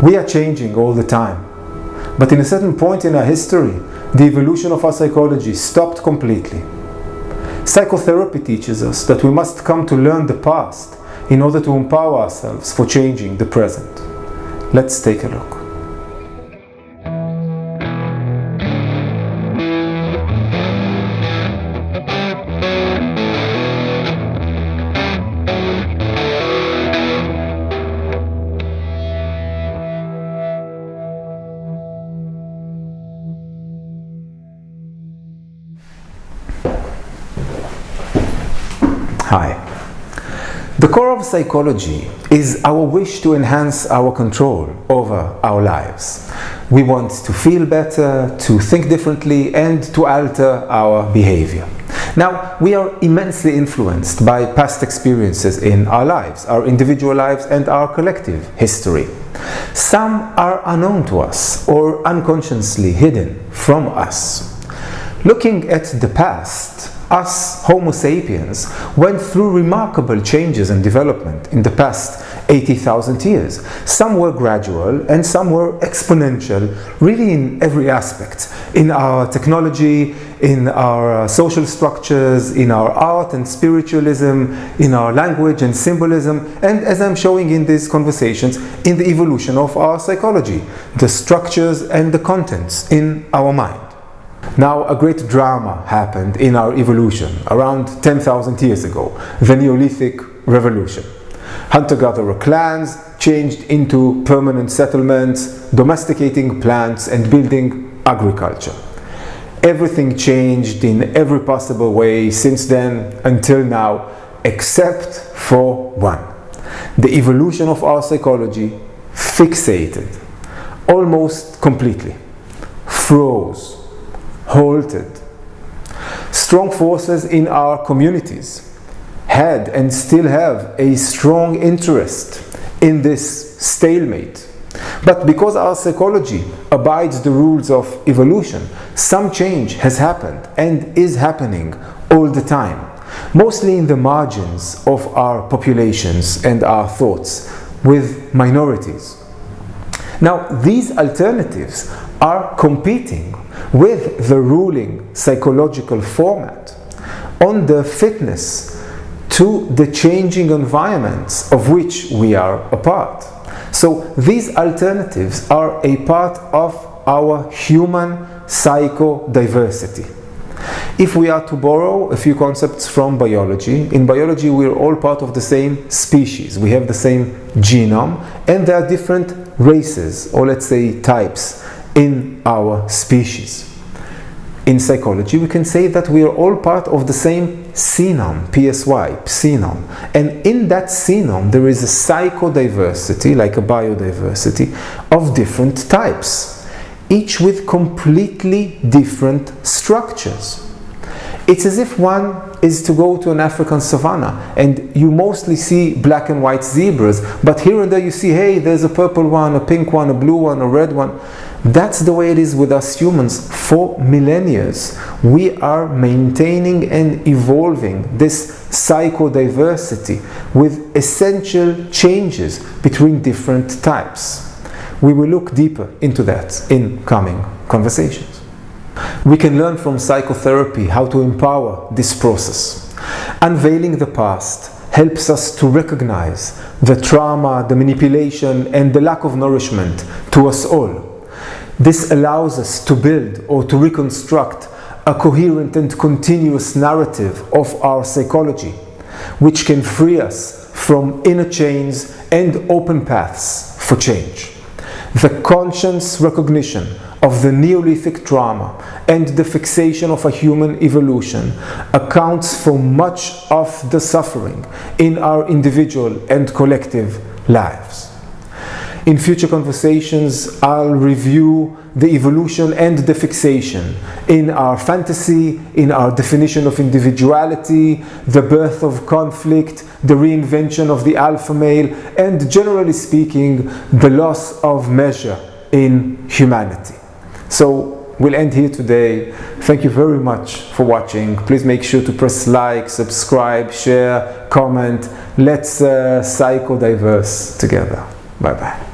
We are changing all the time. But in a certain point in our history, the evolution of our psychology stopped completely. Psychotherapy teaches us that we must come to learn the past in order to empower ourselves for changing the present. Let's take a look. Hi. The core of psychology is our wish to enhance our control over our lives. We want to feel better, to think differently, and to alter our behavior. Now, we are immensely influenced by past experiences in our lives, our individual lives and our collective history. Some are unknown to us or unconsciously hidden from us. Looking at the past, us, Homo sapiens, went through remarkable changes and development in the past 80,000 years. Some were gradual and some were exponential, really in every aspect. In our technology, in our social structures, in our art and spiritualism, in our language and symbolism, and as I'm showing in these conversations, in the evolution of our psychology, the structures and the contents in our mind. Now, a great drama happened in our evolution around 10,000 years ago, the Neolithic revolution. Hunter-gatherer clans changed into permanent settlements, domesticating plants and building agriculture. Everything changed in every possible way since then until now, except for one. The evolution of our psychology fixated almost completely, froze, halted. Strong forces in our communities had and still have a strong interest in this stalemate. But because our psychology abides the rules of evolution, some change has happened and is happening all the time, mostly in the margins of our populations and our thoughts, with minorities. Now, these alternatives are competing with the ruling psychological format on the fitness to the changing environments of which we are a part. So these alternatives are a part of our human psychodiversity. If we are to borrow a few concepts from biology, in biology we are all part of the same species. We have the same genome, and there are different races, or let's say types, in our species. In psychology, we can say that we are all part of the same phenome, phenome. And in that phenome, there is a psychodiversity, like a biodiversity, of different types, each with completely different structures. It's as if one is to go to an African savanna and you mostly see black and white zebras, but here and there you see, hey, there's a purple one, a pink one, a blue one, a red one. That's the way it is with us humans for millennia. We are maintaining and evolving this psychodiversity with essential changes between different types. We will look deeper into that in coming conversations. We can learn from psychotherapy how to empower this process. Unveiling the past helps us to recognize the trauma, the manipulation, and the lack of nourishment to us all. This allows us to build or to reconstruct a coherent and continuous narrative of our psychology, which can free us from inner chains and open paths for change. The conscious recognition of the Neolithic trauma and the fixation of a human evolution accounts for much of the suffering in our individual and collective lives. In future conversations, I'll review the evolution and the fixation in our fantasy, in our definition of individuality, the birth of conflict, the reinvention of the alpha male, and generally speaking, the loss of measure in humanity. So we'll end here today. Thank you very much for watching. Please make sure to press like, subscribe, share, comment. Let's psychodiverse together. Bye-bye.